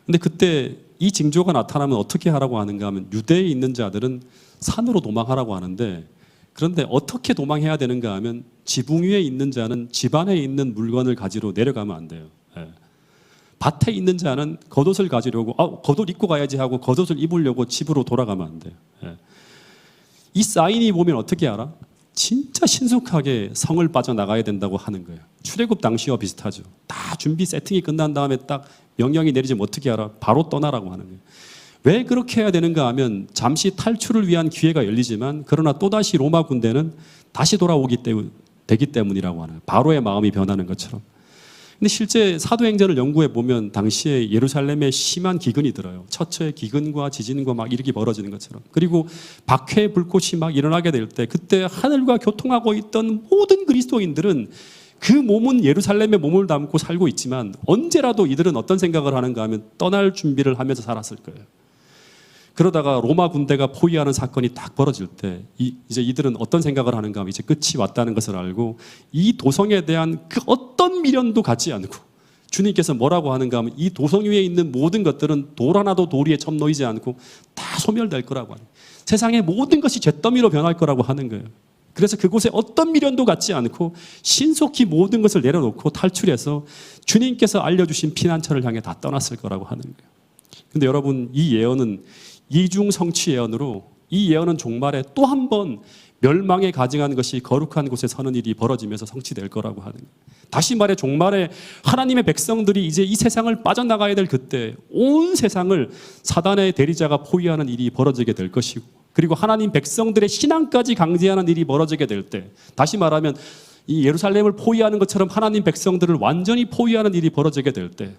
근데 그때 이 징조가 나타나면 어떻게 하라고 하는가 하면 유대에 있는 자들은 산으로 도망하라고 하는데 그런데 어떻게 도망해야 되는가 하면 지붕 위에 있는 자는 집안에 있는 물건을 가지러 내려가면 안 돼요. 밭에 있는 자는 겉옷을 가지려고 겉옷 입고 가야지 하고 겉옷을 입으려고 집으로 돌아가면 안 돼요. 이 사인이 보면 어떻게 알아? 진짜 신속하게 성을 빠져나가야 된다고 하는 거예요. 출애굽 당시와 비슷하죠. 다 준비 세팅이 끝난 다음에 딱 명령이 내리지면 어떻게 알아? 바로 떠나라고 하는 거예요. 왜 그렇게 해야 되는가 하면 잠시 탈출을 위한 기회가 열리지만 그러나 또다시 로마 군대는 다시 되기 때문이라고 하는 거예요. 바로의 마음이 변하는 것처럼. 근데 실제 사도행전을 연구해 보면 당시에 예루살렘에 심한 기근이 들어요. 처처의 기근과 지진과 막 이렇게 벌어지는 것처럼. 그리고 박해의 불꽃이 막 일어나게 될 때 그때 하늘과 교통하고 있던 모든 그리스도인들은 그 몸은 예루살렘에 몸을 담고 살고 있지만 언제라도 이들은 어떤 생각을 하는가 하면 떠날 준비를 하면서 살았을 거예요. 그러다가 로마 군대가 포위하는 사건이 딱 벌어질 때 이제 이들은 어떤 생각을 하는가 하면 이제 끝이 왔다는 것을 알고 이 도성에 대한 그 어떤 미련도 갖지 않고 주님께서 뭐라고 하는가 하면 이 도성 위에 있는 모든 것들은 돌 하나도 돌 위에 점 놓이지 않고 다 소멸될 거라고 하는 거예요. 세상의 모든 것이 잿더미로 변할 거라고 하는 거예요. 그래서 그곳에 어떤 미련도 갖지 않고 신속히 모든 것을 내려놓고 탈출해서 주님께서 알려주신 피난처를 향해 다 떠났을 거라고 하는 거예요. 근데 여러분 이 예언은 이중 성취 예언으로 이 예언은 종말에 또 한 번 멸망에 가증한 것이 거룩한 곳에 서는 일이 벌어지면서 성취될 거라고 하는 거예요. 다시 말해 종말에 하나님의 백성들이 이제 이 세상을 빠져나가야 될 그때 온 세상을 사단의 대리자가 포위하는 일이 벌어지게 될 것이고 그리고 하나님 백성들의 신앙까지 강제하는 일이 벌어지게 될 때 다시 말하면 이 예루살렘을 포위하는 것처럼 하나님 백성들을 완전히 포위하는 일이 벌어지게 될 때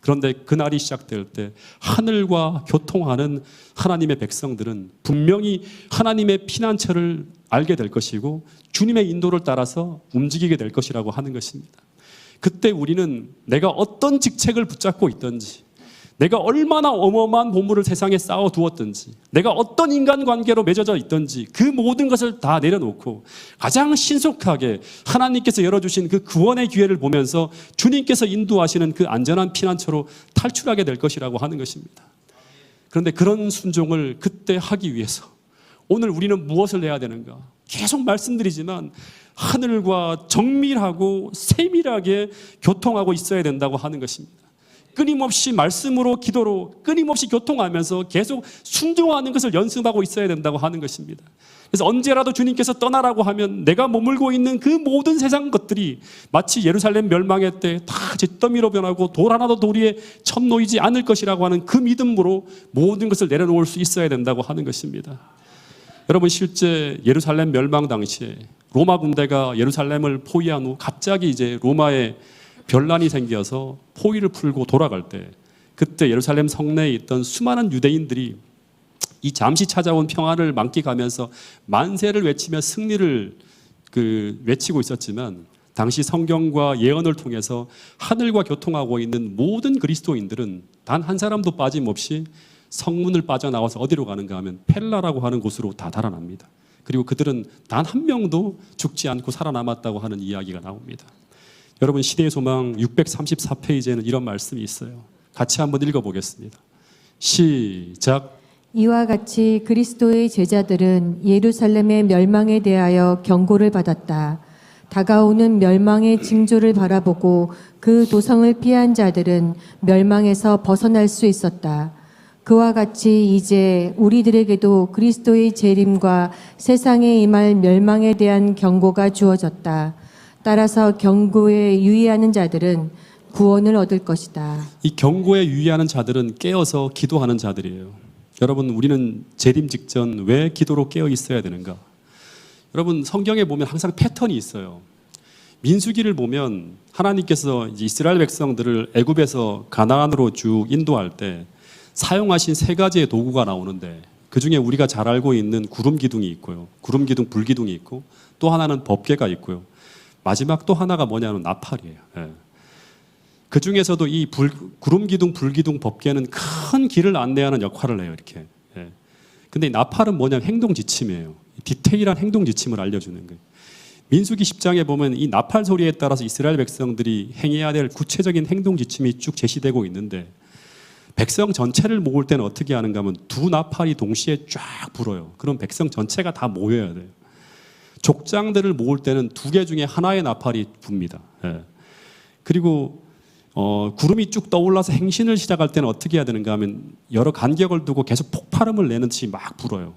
그런데 그날이 시작될 때 하늘과 교통하는 하나님의 백성들은 분명히 하나님의 피난처를 알게 될 것이고 주님의 인도를 따라서 움직이게 될 것이라고 하는 것입니다. 그때 우리는 내가 어떤 직책을 붙잡고 있든지, 내가 얼마나 어마어마한 보물을 세상에 쌓아두었든지, 내가 어떤 인간관계로 맺어져 있든지 그 모든 것을 다 내려놓고 가장 신속하게 하나님께서 열어주신 그 구원의 기회를 보면서 주님께서 인도하시는 그 안전한 피난처로 탈출하게 될 것이라고 하는 것입니다. 그런데 그런 순종을 그때 하기 위해서 오늘 우리는 무엇을 해야 되는가? 계속 말씀드리지만 하늘과 정밀하고 세밀하게 교통하고 있어야 된다고 하는 것입니다. 끊임없이 말씀으로 기도로 끊임없이 교통하면서 계속 순종하는 것을 연습하고 있어야 된다고 하는 것입니다. 그래서 언제라도 주님께서 떠나라고 하면 내가 머물고 있는 그 모든 세상 것들이 마치 예루살렘 멸망의 때 다 잿더미로 변하고 돌 하나도 도리에 천 놓이지 않을 것이라고 하는 그 믿음으로 모든 것을 내려놓을 수 있어야 된다고 하는 것입니다. 여러분, 실제 예루살렘 멸망 당시에 로마 군대가 예루살렘을 포위한 후 갑자기 이제 로마의 변란이 생겨서 포위를 풀고 돌아갈 때 그때 예루살렘 성내에 있던 수많은 유대인들이 이 잠시 찾아온 평안을 만끽하면서 만세를 외치며 승리를 외치고 있었지만 당시 성경과 예언을 통해서 하늘과 교통하고 있는 모든 그리스도인들은 단 한 사람도 빠짐없이 성문을 빠져나와서 어디로 가는가 하면 펠라라고 하는 곳으로 다 달아납니다. 그리고 그들은 단 한 명도 죽지 않고 살아남았다고 하는 이야기가 나옵니다. 여러분, 시대의 소망 634페이지에는 이런 말씀이 있어요. 같이 한번 읽어보겠습니다. 시작. 이와 같이 그리스도의 제자들은 예루살렘의 멸망에 대하여 경고를 받았다. 다가오는 멸망의 징조를 바라보고 그 도성을 피한 자들은 멸망에서 벗어날 수 있었다. 그와 같이 이제 우리들에게도 그리스도의 재림과 세상에 임할 멸망에 대한 경고가 주어졌다. 따라서 경고에 유의하는 자들은 구원을 얻을 것이다. 이 경고에 유의하는 자들은 깨어서 기도하는 자들이에요. 여러분, 우리는 재림 직전 왜 기도로 깨어 있어야 되는가? 여러분, 성경에 보면 항상 패턴이 있어요. 민수기를 보면 하나님께서 이제 이스라엘 백성들을 애굽에서 가나안으로 쭉 인도할 때 사용하신 세 가지의 도구가 나오는데 그 중에 우리가 잘 알고 있는 구름 기둥이 있고요. 구름 기둥, 불 기둥이 있고 또 하나는 법궤가 있고요. 마지막 또 하나가 뭐냐면 나팔이에요. 예. 그 중에서도 이 구름 기둥, 불 기둥, 법궤는 큰 길을 안내하는 역할을 해요. 이렇게. 예. 근데 이 나팔은 뭐냐면 행동 지침이에요. 디테일한 행동 지침을 알려주는 거예요. 민수기 10장에 보면 이 나팔 소리에 따라서 이스라엘 백성들이 행해야 될 구체적인 행동 지침이 쭉 제시되고 있는데 백성 전체를 모을 때는 어떻게 하는가 하면 두 나팔이 동시에 쫙 불어요. 그럼 백성 전체가 다 모여야 돼요. 족장들을 모을 때는 두 개 중에 하나의 나팔이 붑니다. 예. 그리고 구름이 쭉 떠올라서 행신을 시작할 때는 어떻게 해야 되는가 하면 여러 간격을 두고 계속 폭발음을 내는 듯이 막 불어요.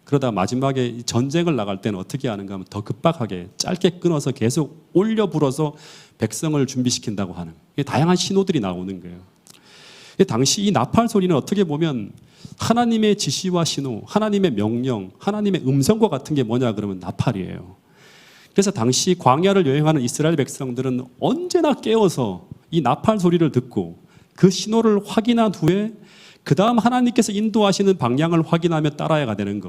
그러다 마지막에 전쟁을 나갈 때는 어떻게 하는가 하면 더 급박하게 짧게 끊어서 계속 올려 불어서 백성을 준비시킨다고 하는 다양한 신호들이 나오는 거예요. 당시 이 나팔 소리는 어떻게 보면 하나님의 지시와 신호, 하나님의 명령, 하나님의 음성과 같은 게 뭐냐 그러면 나팔이에요. 그래서 당시 광야를 여행하는 이스라엘 백성들은 언제나 깨어서 이 나팔 소리를 듣고 그 신호를 확인한 후에 그 다음 하나님께서 인도하시는 방향을 확인하며 따라가는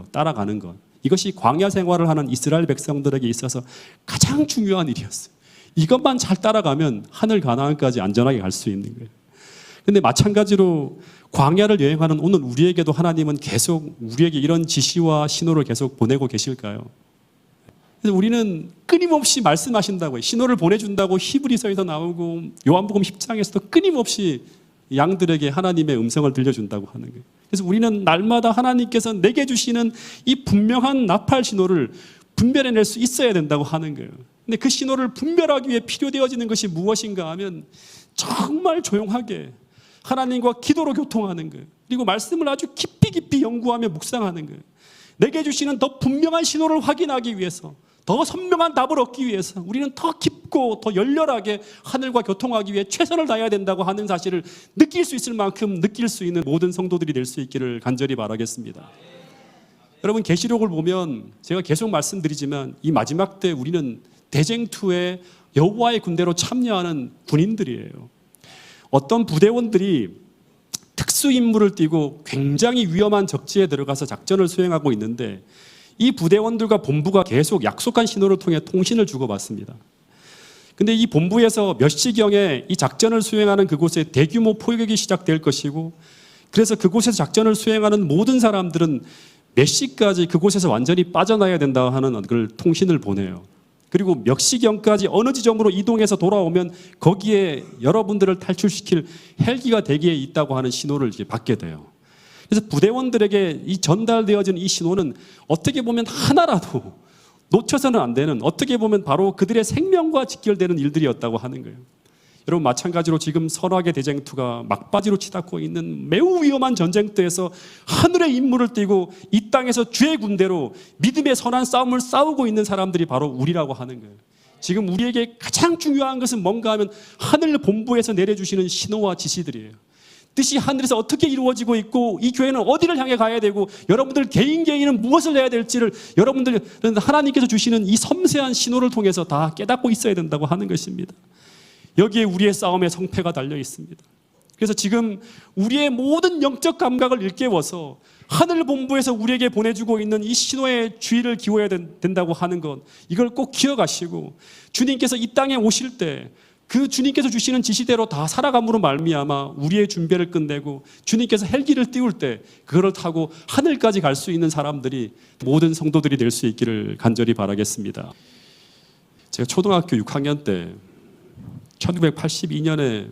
것. 이것이 광야 생활을 하는 이스라엘 백성들에게 있어서 가장 중요한 일이었어요. 이것만 잘 따라가면 하늘 가나안까지 안전하게 갈 수 있는 거예요. 근데 마찬가지로 광야를 여행하는 오늘 우리에게도 하나님은 계속 우리에게 이런 지시와 신호를 계속 보내고 계실까요? 그래서 우리는 끊임없이 말씀하신다고요. 신호를 보내준다고 히브리서에서 나오고 요한복음 10장에서도 끊임없이 양들에게 하나님의 음성을 들려준다고 하는 거예요. 그래서 우리는 날마다 하나님께서 내게 주시는 이 분명한 나팔 신호를 분별해낼 수 있어야 된다고 하는 거예요. 근데 그 신호를 분별하기 위해 필요되어지는 것이 무엇인가 하면 정말 조용하게 하나님과 기도로 교통하는 거예요. 그리고 말씀을 아주 깊이 연구하며 묵상하는 거예요. 내게 주시는 더 분명한 신호를 확인하기 위해서, 더 선명한 답을 얻기 위해서 우리는 더 깊고 더 열렬하게 하늘과 교통하기 위해 최선을 다해야 된다고 하는 사실을 느낄 수 있을 만큼 느낄 수 있는 모든 성도들이 될 수 있기를 간절히 바라겠습니다. 여러분, 계시록을 보면 제가 계속 말씀드리지만 이 마지막 때 우리는 대쟁투에 여호와의 군대로 참여하는 군인들이에요. 어떤 부대원들이 특수 임무를 띠고 굉장히 위험한 적지에 들어가서 작전을 수행하고 있는데 이 부대원들과 본부가 계속 약속한 신호를 통해 통신을 주고받습니다. 근데 이 본부에서 몇 시경에 이 작전을 수행하는 그곳에 대규모 포격이 시작될 것이고, 그래서 그곳에서 작전을 수행하는 모든 사람들은 몇 시까지 그곳에서 완전히 빠져나야 된다 하는 그걸 통신을 보내요. 그리고 몇 시경까지 어느 지점으로 이동해서 돌아오면 거기에 여러분들을 탈출시킬 헬기가 대기에 있다고 하는 신호를 이제 받게 돼요. 그래서 부대원들에게 이 전달되어진 이 신호는 어떻게 보면 하나라도 놓쳐서는 안 되는, 어떻게 보면 바로 그들의 생명과 직결되는 일들이었다고 하는 거예요. 여러분, 마찬가지로 지금 선악의 대쟁투가 막바지로 치닫고 있는 매우 위험한 전쟁터에서 하늘의 임무를 띠고 이 땅에서 주의 군대로 믿음의 선한 싸움을 싸우고 있는 사람들이 바로 우리라고 하는 거예요. 지금 우리에게 가장 중요한 것은 뭔가 하면 하늘 본부에서 내려주시는 신호와 지시들이에요. 뜻이 하늘에서 어떻게 이루어지고 있고 이 교회는 어디를 향해 가야 되고 여러분들 개인은 무엇을 해야 될지를 여러분들은 하나님께서 주시는 이 섬세한 신호를 통해서 다 깨닫고 있어야 된다고 하는 것입니다. 여기에 우리의 싸움의 성패가 달려 있습니다. 그래서 지금 우리의 모든 영적 감각을 일깨워서 하늘 본부에서 우리에게 보내주고 있는 이 신호의 주의를 기울여야 된다고 하는 것, 이걸 꼭 기억하시고 주님께서 이 땅에 오실 때 그 주님께서 주시는 지시대로 다 살아감으로 말미암아 우리의 준비를 끝내고 주님께서 헬기를 띄울 때 그거를 타고 하늘까지 갈 수 있는 사람들이 모든 성도들이 될 수 있기를 간절히 바라겠습니다. 제가 초등학교 6학년 때 1982년에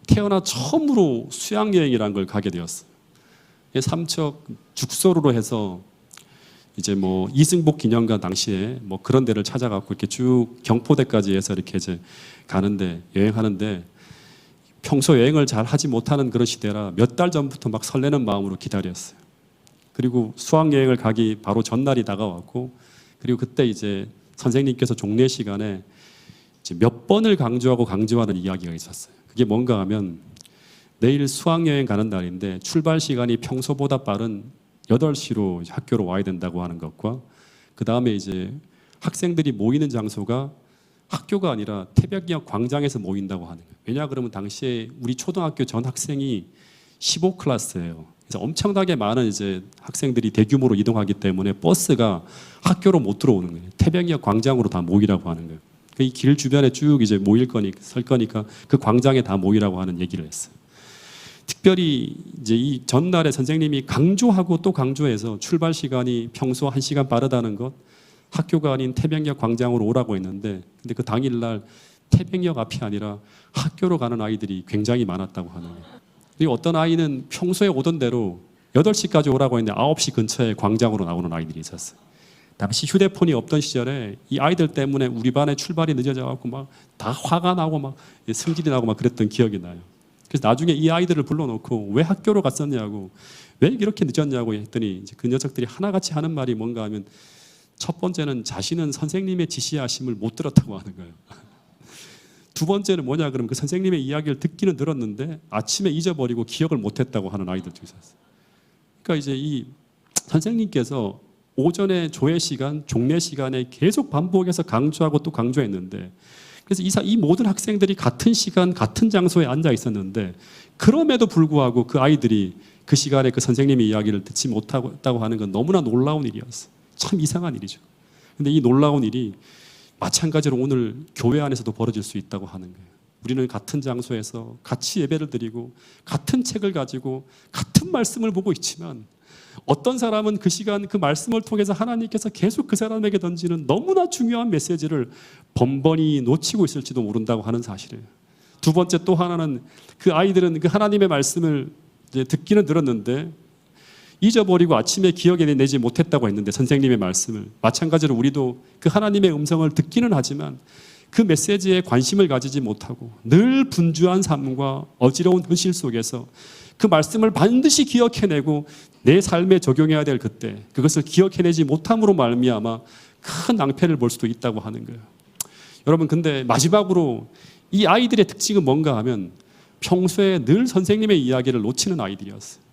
태어나 처음으로 수양여행이라는 걸 가게 되었어요. 삼척 죽소로로 해서 이제 뭐 이승복 기념관 당시에 뭐 그런 데를 찾아갖고 이렇게 쭉 경포대까지 해서 이렇게 이제 가는데, 여행하는데 평소 여행을 잘 하지 못하는 그런 시대라 몇 달 전부터 막 설레는 마음으로 기다렸어요. 그리고 수학여행을 가기 바로 전날이 다가왔고, 그리고 그때 이제 선생님께서 종례 시간에 이제 몇 번을 강조하는 이야기가 있었어요. 그게 뭔가 하면 내일 수학여행 가는 날인데 출발 시간이 평소보다 빠른 8시로 학교로 와야 된다고 하는 것과, 그 다음에 이제 학생들이 모이는 장소가 학교가 아니라 태백역 광장에서 모인다고 하는 거예요. 왜냐 그러면 당시에 우리 초등학교 전 학생이 15클래스예요. 그래서 엄청나게 많은 이제 학생들이 대규모로 이동하기 때문에 버스가 학교로 못 들어오는 거예요. 태백역 광장으로 다 모이라고 하는 거예요. 이 길 주변에 쭉 이제 설 거니까 그 광장에 다 모이라고 하는 얘기를 했어요. 특별히 이제 이 전날에 선생님이 강조하고 또 강조해서 출발 시간이 평소 1시간 빠르다는 것, 학교가 아닌 태백역 광장으로 오라고 했는데, 근데 그 당일날 태백역 앞이 아니라 학교로 가는 아이들이 굉장히 많았다고 하는 거예요. 그리고 어떤 아이는 평소에 오던 대로 8시까지 오라고 했는데 9시 근처에 광장으로 나오는 아이들이 있었어요. 당시 휴대폰이 없던 시절에 이 아이들 때문에 우리 반의 출발이 늦어져갖고 막 다 화가 나고 막 승질이 나고 막 그랬던 기억이 나요. 그래서 나중에 이 아이들을 불러놓고 왜 학교로 갔었냐고, 왜 이렇게 늦었냐고 했더니 이제 그 녀석들이 하나같이 하는 말이 뭔가 하면, 첫 번째는 자신은 선생님의 지시하심을 못 들었다고 하는 거예요. 두 번째는 뭐냐 그러면 그 선생님의 이야기를 듣기는 들었는데 아침에 잊어버리고 기억을 못했다고 하는 아이들도 있었어요. 그러니까 이제 이 선생님께서 오전에 조회 시간, 종례 시간에 계속 반복해서 강조하고 또 강조했는데, 그래서 이 모든 학생들이 같은 시간, 같은 장소에 앉아 있었는데 그럼에도 불구하고 그 아이들이 그 시간에 그 선생님의 이야기를 듣지 못했다고 하는 건 너무나 놀라운 일이었어요. 참 이상한 일이죠. 근데 이 놀라운 일이 마찬가지로 오늘 교회 안에서도 벌어질 수 있다고 하는 거예요. 우리는 같은 장소에서 같이 예배를 드리고 같은 책을 가지고 같은 말씀을 보고 있지만 어떤 사람은 그 시간 그 말씀을 통해서 하나님께서 계속 그 사람에게 던지는 너무나 중요한 메시지를 번번이 놓치고 있을지도 모른다고 하는 사실이에요. 두 번째 또 하나는 그 아이들은 그 하나님의 말씀을 이제 듣기는 들었는데 잊어버리고 아침에 기억에 내지 못했다고 했는데 선생님의 말씀을, 마찬가지로 우리도 그 하나님의 음성을 듣기는 하지만 그 메시지에 관심을 가지지 못하고 늘 분주한 삶과 어지러운 현실 속에서 그 말씀을 반드시 기억해내고 내 삶에 적용해야 될 그때 그것을 기억해내지 못함으로 말미암아 큰 낭패를 볼 수도 있다고 하는 거예요. 여러분, 근데 마지막으로 이 아이들의 특징은 뭔가 하면 평소에 늘 선생님의 이야기를 놓치는 아이들이었어요.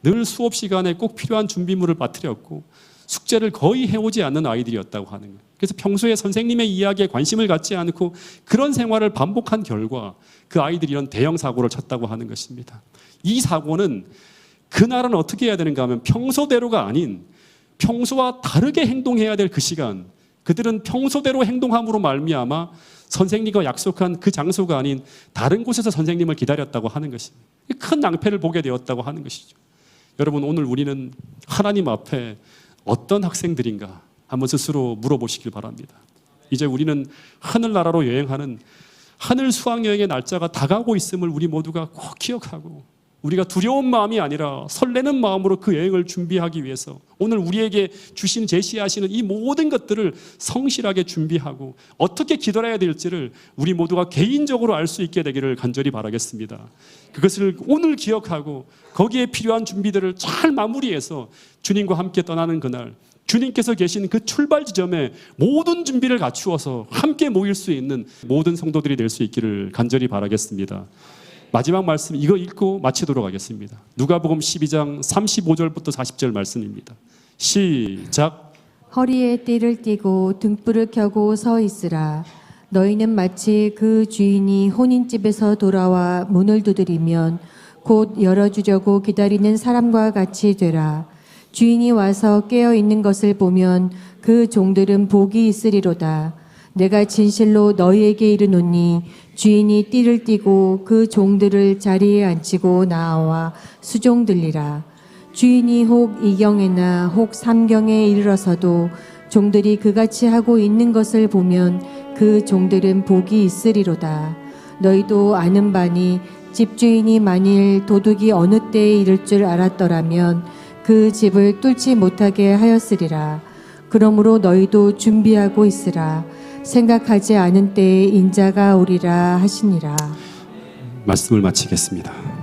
늘 수업 시간에 꼭 필요한 준비물을 빠뜨렸고 숙제를 거의 해오지 않는 아이들이었다고 하는 거예요. 그래서 평소에 선생님의 이야기에 관심을 갖지 않고 그런 생활을 반복한 결과 그 아이들이 이런 대형 사고를 쳤다고 하는 것입니다. 이 사고는 그날은 어떻게 해야 되는가 하면 평소대로가 아닌 평소와 다르게 행동해야 될 그 시간, 그들은 평소대로 행동함으로 말미암아 선생님과 약속한 그 장소가 아닌 다른 곳에서 선생님을 기다렸다고 하는 것입니다. 큰 낭패를 보게 되었다고 하는 것이죠. 여러분, 오늘 우리는 하나님 앞에 어떤 학생들인가 한번 스스로 물어보시길 바랍니다. 이제 우리는 하늘나라로 여행하는 하늘 수학여행의 날짜가 다가오고 있음을 우리 모두가 꼭 기억하고, 우리가 두려운 마음이 아니라 설레는 마음으로 그 여행을 준비하기 위해서 오늘 우리에게 주신 제시하시는 이 모든 것들을 성실하게 준비하고 어떻게 기도해야 될지를 우리 모두가 개인적으로 알 수 있게 되기를 간절히 바라겠습니다. 그것을 오늘 기억하고 거기에 필요한 준비들을 잘 마무리해서 주님과 함께 떠나는 그날, 주님께서 계신 그 출발 지점에 모든 준비를 갖추어서 함께 모일 수 있는 모든 성도들이 될 수 있기를 간절히 바라겠습니다. 마지막 말씀 이거 읽고 마치도록 하겠습니다. 누가복음 12장 35절부터 40절 말씀입니다. 시작. 허리에 띠를 띠고 등불을 켜고 서 있으라. 너희는 마치 그 주인이 혼인집에서 돌아와 문을 두드리면 곧 열어주려고 기다리는 사람과 같이 되라. 주인이 와서 깨어 있는 것을 보면 그 종들은 복이 있으리로다. 내가 진실로 너희에게 이르노니 주인이 띠를 띠고 그 종들을 자리에 앉히고 나와 수종들리라. 주인이 혹 이경에나 혹 삼경에 이르러서도 종들이 그같이 하고 있는 것을 보면 그 종들은 복이 있으리로다. 너희도 아는 바니 집주인이 만일 도둑이 어느 때에 이를 줄 알았더라면 그 집을 뚫지 못하게 하였으리라. 그러므로 너희도 준비하고 있으라. 생각하지 않은 때에 인자가 오리라 하시니라. 말씀을 마치겠습니다.